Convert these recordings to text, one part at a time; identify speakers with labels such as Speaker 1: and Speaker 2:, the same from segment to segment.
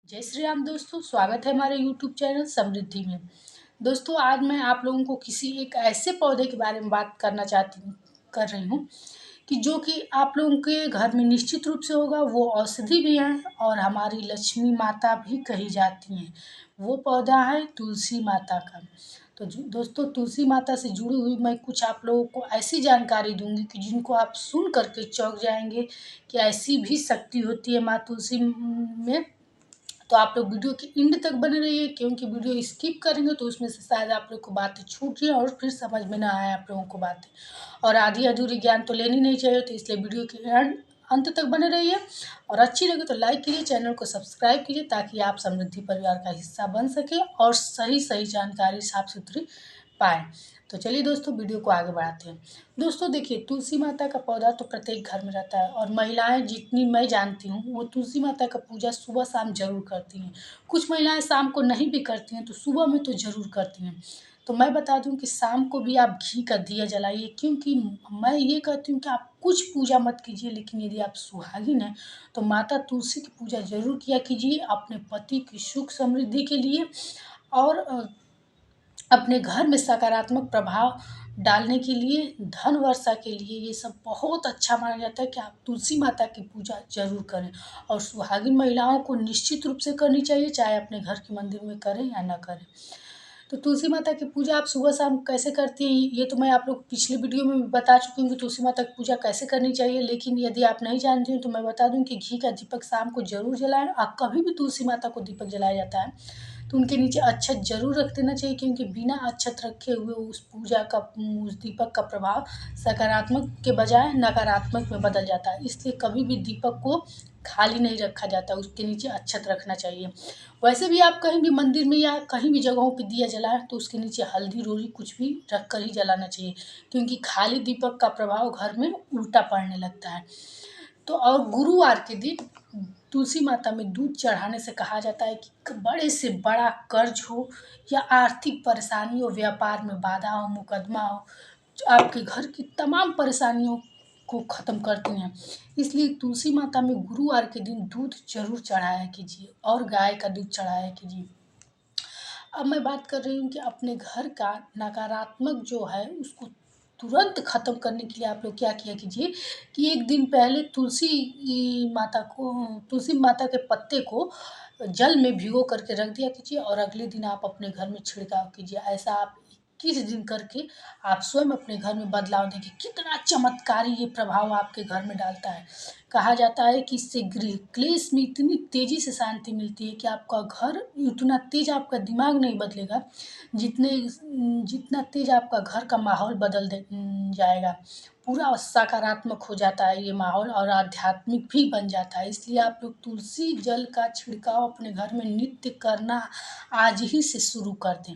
Speaker 1: जय श्री राम दोस्तों, स्वागत है हमारे यूट्यूब चैनल समृद्धि में। दोस्तों, आज मैं आप लोगों को किसी एक ऐसे पौधे के बारे में बात करना कर रही हूँ कि जो कि आप लोगों के घर में निश्चित रूप से होगा। वो औषधि भी है और हमारी लक्ष्मी माता भी कही जाती हैं। वो पौधा है तुलसी माता का। तो दोस्तों, तुलसी माता से जुड़ी हुई मैं कुछ आप लोगों को ऐसी जानकारी दूंगी कि जिनको आप सुन करके चौंक जाएंगे कि ऐसी भी शक्ति होती है माँ तुलसी में। तो आप लोग वीडियो के एंड तक बने रहिए, क्योंकि वीडियो स्किप करेंगे तो उसमें से शायद आप लोग को बातें छूट जाए और फिर समझ में ना आए आप लोगों को बातें। और आधी अधूरी ज्ञान तो लेनी नहीं चाहिए, तो इसलिए वीडियो के अंत तक बने रहिए। और अच्छी लगे तो लाइक कीजिए, चैनल को सब्सक्राइब कीजिए, ताकि आप समृद्धि परिवार का हिस्सा बन सके और सही सही जानकारी साफ सुथरी पाएँ। तो चलिए दोस्तों, वीडियो को आगे बढ़ाते हैं। दोस्तों देखिए, तुलसी माता का पौधा तो प्रत्येक घर में रहता है और महिलाएं जितनी मैं जानती हूँ वो तुलसी माता का पूजा सुबह शाम जरूर करती हैं। कुछ महिलाएं शाम को नहीं भी करती हैं तो सुबह में तो ज़रूर करती हैं। तो मैं बता दूं कि शाम को भी आप घी का दिया जलाइए, क्योंकि मैं ये कहती हूँ कि आप कुछ पूजा मत कीजिए, लेकिन यदि आप सुहागिन हैं तो माता तुलसी की पूजा जरूर किया कीजिए, अपने पति की सुख समृद्धि के लिए और अपने घर में सकारात्मक प्रभाव डालने के लिए, धन वर्षा के लिए। ये सब बहुत अच्छा माना जाता है कि आप तुलसी माता की पूजा ज़रूर करें। और सुहागिन महिलाओं को निश्चित रूप से करनी चाहिए, चाहे अपने घर के मंदिर में करें या ना करें। तो तुलसी माता की पूजा आप सुबह शाम कैसे करती हैं, ये तो मैं आप लोग पिछले वीडियो में भी बता चुकी हूँ कि तुलसी माता की पूजा कैसे करनी चाहिए। लेकिन यदि आप नहीं जानती हैं तो मैं बता दूँ कि घी का दीपक शाम को ज़रूर जलाएँ। आप कभी भी तुलसी माता को दीपक जलाया जाता है तो उनके नीचे अक्षत ज़रूर रख देना चाहिए, क्योंकि बिना अक्षत रखे हुए उस दीपक का प्रभाव सकारात्मक के बजाय नकारात्मक में बदल जाता है। इसलिए कभी भी दीपक को खाली नहीं रखा जाता, उसके नीचे अक्षत रखना चाहिए। वैसे भी आप कहीं भी मंदिर में या कहीं भी जगहों पे दिया जलाएं तो उसके नीचे हल्दी रोली कुछ भी रख कर ही जलाना चाहिए, क्योंकि खाली दीपक का प्रभाव घर में उल्टा पड़ने लगता है। तो और गुरुवार के दिन तुलसी माता में दूध चढ़ाने से कहा जाता है कि बड़े से बड़ा कर्ज हो या आर्थिक परेशानी हो, व्यापार में बाधा हो, मुकदमा हो, जो आपके घर की तमाम परेशानियों को ख़त्म करती हैं। इसलिए तुलसी माता में गुरुवार के दिन दूध जरूर चढ़ाया कीजिए और गाय का दूध चढ़ाया कीजिए। अब मैं बात कर रही हूँ कि अपने घर का नकारात्मक जो है उसको तुरंत ख़त्म करने के लिए आप लोग क्या किया कीजिए कि एक दिन पहले तुलसी माता के पत्ते को जल में भिगो करके रख दिया कीजिए और अगले दिन आप अपने घर में छिड़काव कीजिए। ऐसा आप 21 दिन करके आप स्वयं अपने घर में बदलाव देंगे। कितना चमत्कारी ये प्रभाव आपके घर में डालता है। कहा जाता है कि इससे गृह क्लेश में इतनी तेज़ी से शांति मिलती है कि आपका घर उतना तेज, आपका दिमाग नहीं बदलेगा जितना तेज आपका घर का माहौल बदल जाएगा। पूरा सकारात्मक हो जाता है ये माहौल और आध्यात्मिक भी बन जाता है। इसलिए आप लोग तुलसी जल का छिड़काव अपने घर में नित्य करना आज ही से शुरू कर दें।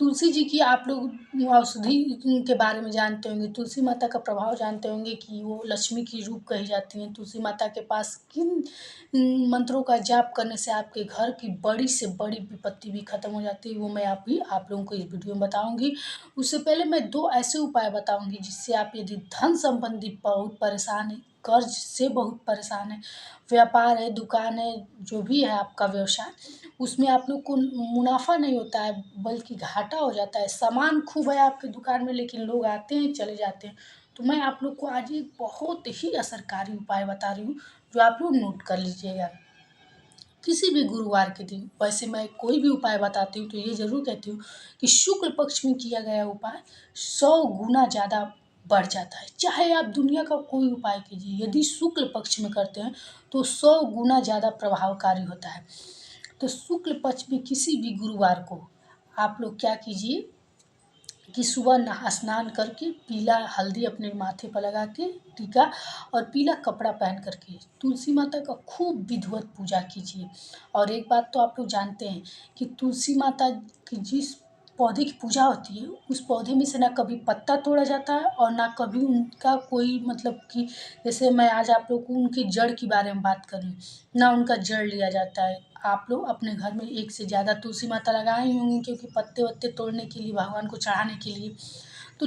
Speaker 1: तुलसी जी की आप लोग औषधि के बारे में जानते होंगे, तुलसी माता का प्रभाव जानते होंगे कि वो लक्ष्मी की रूप कही जाती हैं। तुलसी माता के पास किन मंत्रों का जाप करने से आपके घर की बड़ी से बड़ी विपत्ति भी खत्म हो जाती है, वो मैं आप लोगों को इस वीडियो में बताऊंगी। उससे पहले मैं 2 ऐसे उपाय बताऊंगी जिससे आप यदि धन संबंधी बहुत परेशान है, कर्ज से बहुत परेशान है, व्यापार है, दुकान है, जो भी है आपका व्यवसाय, उसमें आप लोग को मुनाफा नहीं होता है बल्कि घाटा हो जाता है। सामान खूब है आपकी दुकान में, लेकिन लोग आते हैं चले जाते हैं। तो मैं आप लोग को आज एक बहुत ही असरकारी उपाय बता रही हूँ, जो आप लोग नोट कर लीजिएगा। किसी भी गुरुवार के दिन, वैसे मैं कोई भी उपाय बताती हूँ तो ये ज़रूर कहती हूँ कि शुक्ल पक्ष में किया गया उपाय 100 गुना ज़्यादा बढ़ जाता है। चाहे आप दुनिया का कोई उपाय कीजिए, यदि शुक्ल पक्ष में करते हैं तो 100 गुना ज़्यादा प्रभावकारी होता है। तो शुक्ल पक्ष में किसी भी गुरुवार को आप लोग क्या कीजिए कि सुबह स्नान करके पीला हल्दी अपने माथे पर लगा के टीका और पीला कपड़ा पहन करके तुलसी माता का खूब विधिवत पूजा कीजिए। और एक बात तो आप लोग जानते हैं कि तुलसी माता की जिस पौधे की पूजा होती है उस पौधे में से ना कभी पत्ता तोड़ा जाता है और ना कभी उनका कोई मतलब कि जैसे मैं आज आप लोग को उनकी जड़ के बारे में बात करूँ, ना उनका जड़ लिया जाता है। आप लोग अपने घर में एक से ज़्यादा तुलसी माता लगाए ही होंगी, क्योंकि पत्ते वत्ते तोड़ने के लिए, भगवान को चढ़ाने के लिए। तो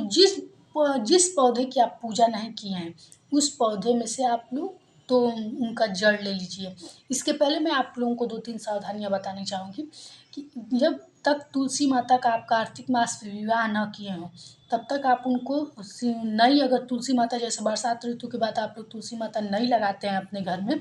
Speaker 1: जिस पौधे की आप पूजा नहीं किए हैं उस पौधे में से आप लोग तो उनका जड़ ले लीजिए। इसके पहले मैं आप लोगों को 2-3 सावधानियाँ बतानी चाहूँगी कि जब तक तुलसी माता का आप कार्तिक मास में विवाह न किए हों, तब तक आप उनको नई अगर तुलसी माता जैसे बरसात ऋतु के बाद आप लोग तुलसी माता नई लगाते हैं अपने घर में,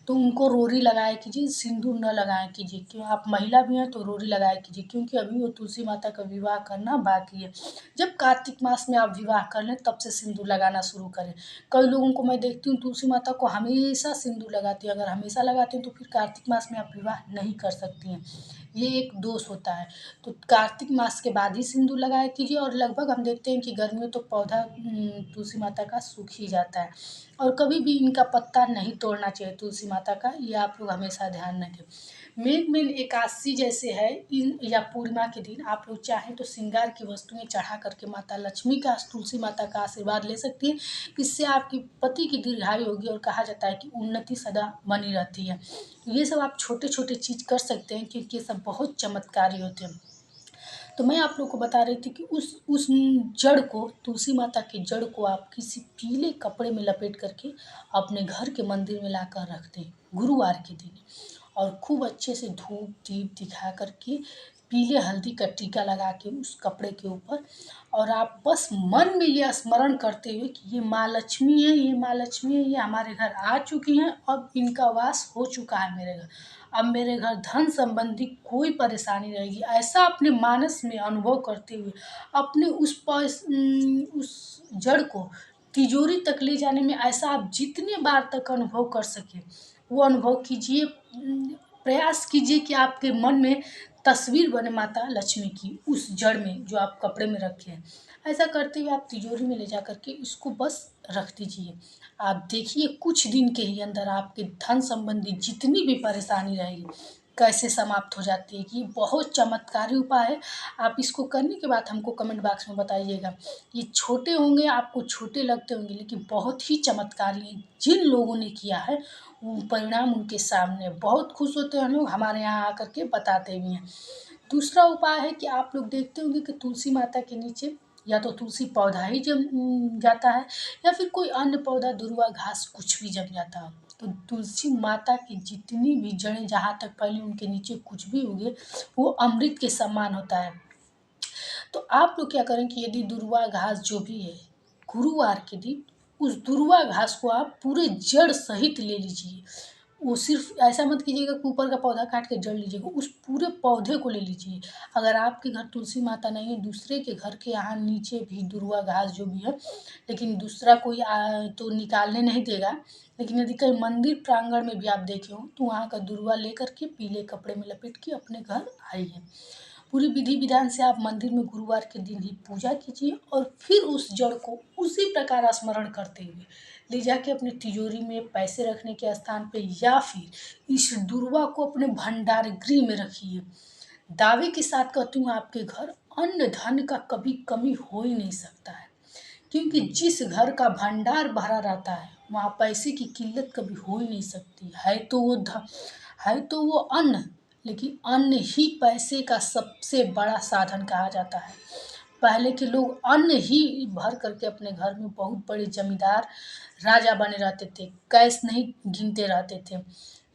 Speaker 1: तो उनको रोरी लगाया कीजिए, सिंदूर न लगाया कीजिए। क्यों आप महिला भी हैं तो रोरी लगाया कीजिए, क्योंकि अभी वो तुलसी माता का विवाह करना बाकी है। जब कार्तिक मास में आप विवाह कर लें तब से सिंदूर लगाना शुरू करें। कई लोगों को मैं देखती हूँ तुलसी माता को हमेशा सिंदूर लगाती है, अगर हमेशा लगाती हैं तो फिर कार्तिक मास में आप विवाह नहीं कर सकती हैं। ये एक दोष होता है। तो कार्तिक मास के बाद ही सिंदूर लगाया कीजिए, और लगभग हम देखते हैं कि गर्मियों तो पौधा तुलसी माता का सूख ही जाता है। और कभी भी इनका पत्ता नहीं तोड़ना चाहिए तुलसी माता का, ये आप लोग हमेशा ध्यान रखें। मेन एकादशी जैसे है इन या पूर्णिमा के दिन आप लोग चाहें तो श्रृंगार की वस्तुएं चढ़ा करके माता लक्ष्मी का, तुलसी माता का आशीर्वाद ले सकती हैं। इससे आपकी पति की दीर्घायु होगी और कहा जाता है कि उन्नति सदा बनी रहती है। तो ये सब आप छोटे-छोटे चीज़ कर सकते हैं, क्योंकि ये सब बहुत चमत्कारी होते हैं। तो मैं आप लोग को बता रही थी कि उस जड़ को, तुलसी माता की जड़ को आप किसी पीले कपड़े में लपेट करके अपने घर के मंदिर में लाकर रख दें गुरुवार के दिन, और खूब अच्छे से धूप दीप दिखा करके पीले हल्दी का टीका लगा के उस कपड़े के ऊपर, और आप बस मन में ये स्मरण करते हुए कि ये माँ लक्ष्मी है, ये माँ लक्ष्मी है, ये हमारे घर आ चुकी हैं, अब इनका वास हो चुका है मेरे घर। अब मेरे घर धन संबंधी कोई परेशानी रहेगी, ऐसा अपने मानस में अनुभव करते हुए अपने उस जड़ को तिजोरी तक ले जाने में ऐसा आप जितने बार तक अनुभव कर सकें वो अनुभव कीजिए। प्रयास कीजिए कि आपके मन में तस्वीर बने माता लक्ष्मी की उस जड़ में जो आप कपड़े में रखे हैं। ऐसा करते हुए आप तिजोरी में ले जा करके इसको बस रख दीजिए। आप देखिए कुछ दिन के ही अंदर आपके धन संबंधी जितनी भी परेशानी रहेगी कैसे समाप्त हो जाती है। कि बहुत चमत्कारी उपाय है। आप इसको करने के बाद हमको कमेंट बॉक्स में बताइएगा। ये छोटे होंगे, आपको छोटे लगते होंगे, लेकिन बहुत ही चमत्कारी हैं। जिन लोगों ने किया है वो परिणाम उनके सामने, बहुत खुश होते हैं लोग, हमारे यहाँ आकर के बताते भी हैं। दूसरा उपाय है कि आप लोग देखते होंगे कि तुलसी माता के नीचे या तो तुलसी पौधा ही जम जाता है, या फिर कोई अन्य पौधा, दुर्वा घास कुछ भी जम जाता है। तो तुलसी माता की जितनी भी जड़ें जहाँ तक फैली उनके नीचे कुछ भी उगे वो अमृत के समान होता है। तो आप लोग क्या करें कि यदि दुर्वा घास जो भी है, गुरुवार के दिन उस दुर्वा घास को आप पूरे जड़ सहित ले लीजिए। वो सिर्फ ऐसा मत कीजिएगा कि ऊपर का पौधा काट के जड़ लीजिएगा, उस पूरे पौधे को ले लीजिए। अगर आपके घर तुलसी माता नहीं है, दूसरे के घर के यहाँ नीचे भी दुर्वा घास जो भी है, लेकिन दूसरा कोई तो निकालने नहीं देगा, लेकिन यदि कहीं मंदिर प्रांगण में भी आप देखे हो तो वहाँ का दुर्वा लेकर के पीले कपड़े में लपेट के अपने घर आइए। पूरी विधि विधान से आप मंदिर में गुरुवार के दिन ही पूजा कीजिए, और फिर उस जड़ को उसी प्रकार स्मरण करते हुए ले जाके अपने तिजोरी में, पैसे रखने के स्थान पे, या फिर इस दुर्वा को अपने भंडार गृह में रखिए। दावे के साथ कहती हूँ आपके घर अन्न धन का कभी कमी हो ही नहीं सकता है, क्योंकि जिस घर का भंडार भरा रहता है वहाँ पैसे की किल्लत कभी हो ही नहीं सकती है। है तो वो अन्न, लेकिन अन्न ही पैसे का सबसे बड़ा साधन कहा जाता है। पहले के लोग अन्न ही भर करके अपने घर में बहुत बड़े जमींदार राजा बने रहते थे, कैश नहीं गिनते रहते थे।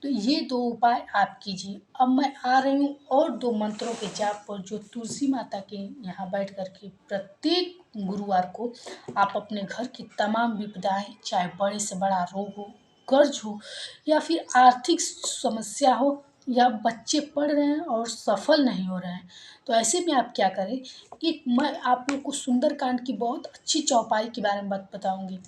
Speaker 1: तो ये 2 उपाय आप कीजिए। अब मैं आ रही हूँ और 2 मंत्रों के जाप पर, जो तुलसी माता के यहाँ बैठ कर के प्रत्येक गुरुवार को आप अपने घर की तमाम विपदाएँ, चाहे बड़े से बड़ा रोग हो, कर्ज हो, या फिर आर्थिक समस्या हो, या बच्चे पढ़ रहे हैं और सफल नहीं हो रहे हैं, तो ऐसे में आप क्या करें। एक मैं आप लोग को सुंदरकांड की बहुत अच्छी चौपाई के बारे में बताऊंगी।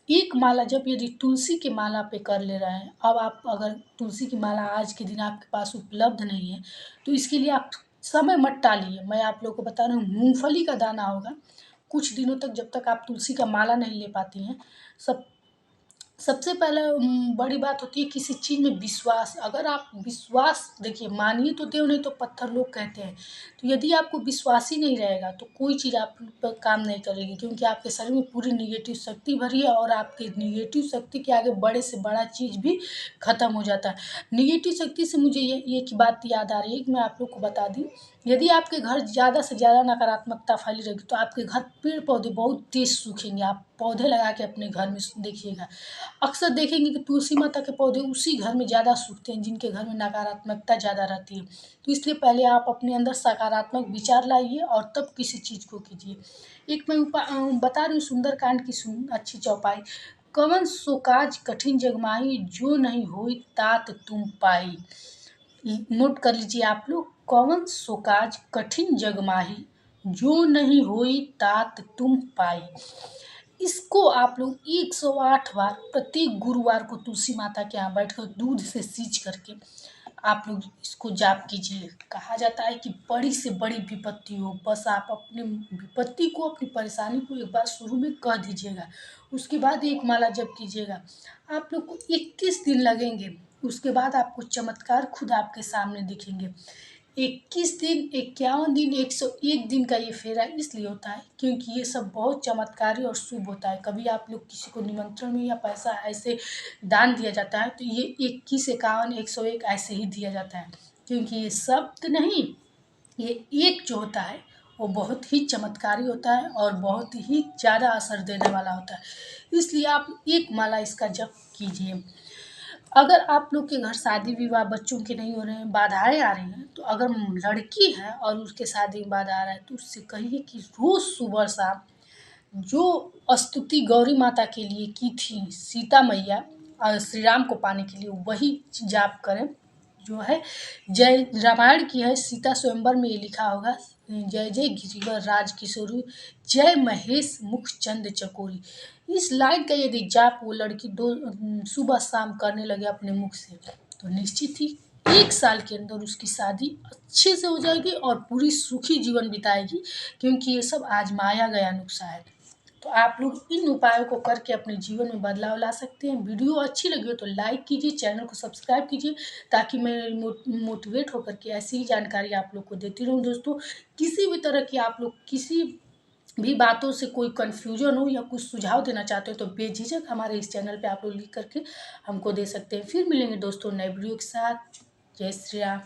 Speaker 1: एक माला जब यदि तुलसी की माला पे कर ले रहे हैं, अब आप अगर तुलसी की माला आज के दिन आपके पास उपलब्ध नहीं है तो इसके लिए आप समय मत टालिए। मैं आप लोग को बता रही हूँ, मूंगफली का दाना होगा, कुछ दिनों तक जब तक आप तुलसी का माला नहीं ले पाती हैं, सब सबसे पहले बड़ी बात होती है किसी चीज़ में विश्वास। अगर आप विश्वास, देखिए मानिए तो देव नहीं तो पत्थर लोग कहते हैं। तो यदि आपको विश्वास ही नहीं रहेगा तो कोई चीज़ आप पर काम नहीं करेगी, क्योंकि आपके शरीर में पूरी निगेटिव शक्ति भरी है, और आपके निगेटिव शक्ति के आगे बड़े से बड़ा चीज़ भी ख़त्म हो जाता है। निगेटिव शक्ति से मुझे ये एक बात याद आ रही है कि मैं आप लोग को बता दूँ, यदि आपके घर ज़्यादा से ज़्यादा नकारात्मकता फैली रहेगी तो आपके घर पेड़ पौधे बहुत तेज़ सूखेंगे, आप पौधे लगा के अपने घर में देखिएगा। अक्सर देखेंगे कि तुलसी माता के पौधे उसी घर में ज़्यादा सूखते हैं जिनके घर में नकारात्मकता ज़्यादा रहती है। तो इसलिए पहले आप अपने अंदर सकारात्मक विचार लाइए और तब किसी चीज़ को कीजिए। एक मैं बता रही हूँ सुंदरकांड की अच्छी चौपाई। कवन सो काज कठिन जग माही, जो नहीं होई तात तुम पाई। नोट कर लीजिए आप लोग, कवन सो काज कठिन जग माही, जो नहीं होई तात तुम पाई। इसको आप लोग 108 बार प्रति गुरुवार को तुलसी माता के यहाँ बैठकर दूध से सींच करके आप लोग इसको जाप कीजिए। कहा जाता है कि बड़ी से बड़ी विपत्ति हो, बस आप अपनी विपत्ति को, अपनी परेशानी को एक बार शुरू में कह दीजिएगा, उसके बाद एक माला जप कीजिएगा। आप लोग को 21 दिन लगेंगे, उसके बाद आपको चमत्कार खुद आपके सामने दिखेंगे। 21 दिन, 51 दिन, 101 दिन का ये फेरा इसलिए होता है क्योंकि ये सब बहुत चमत्कारी और शुभ होता है। कभी आप लोग किसी को निमंत्रण में या पैसा ऐसे दान दिया जाता है तो ये 21, 51, 101 ऐसे ही दिया जाता है, क्योंकि ये शब्द नहीं, ये एक जो होता है वो बहुत ही चमत्कारी होता है और बहुत ही ज़्यादा असर देने वाला होता है। इसलिए आप एक माला इसका जप कीजिए। अगर आप लोग के घर शादी विवाह बच्चों के नहीं हो रहे हैं, बाधाएं आ रही हैं, तो अगर लड़की है और उसके शादी में बाधा आ रहा है तो उससे कहिए कि रोज़ सुबह शाम जो स्तुति गौरी माता के लिए की थी सीता मैया और श्री राम को पाने के लिए, वही जाप करें जो है जय रामायण की है। सीता स्वयंवर में ये लिखा होगा, जय जय गिरिवर राज किशोरी, जय महेश मुख चंद चकोरी। इस लाइन का यदि जाप वो लड़की सुबह शाम करने लगे अपने मुख से, तो निश्चित ही 1 साल के अंदर उसकी शादी अच्छे से हो जाएगी और पूरी सुखी जीवन बिताएगी, क्योंकि ये सब आजमाया गया नुस्खा है। तो आप लोग इन उपायों को करके अपने जीवन में बदलाव ला सकते हैं। वीडियो अच्छी लगी हो तो लाइक कीजिए, चैनल को सब्सक्राइब कीजिए, ताकि मैं मोटिवेट होकर के ऐसी ही जानकारी आप लोग को देती रहूं। दोस्तों, किसी भी तरह की आप लोग किसी भी बातों से कोई कन्फ्यूजन हो या कुछ सुझाव देना चाहते हो तो बेझिझक हमारे इस चैनल पे आप लोग लिख करके हमको दे सकते हैं। फिर मिलेंगे दोस्तों नए वीडियो के साथ। जय श्री राम।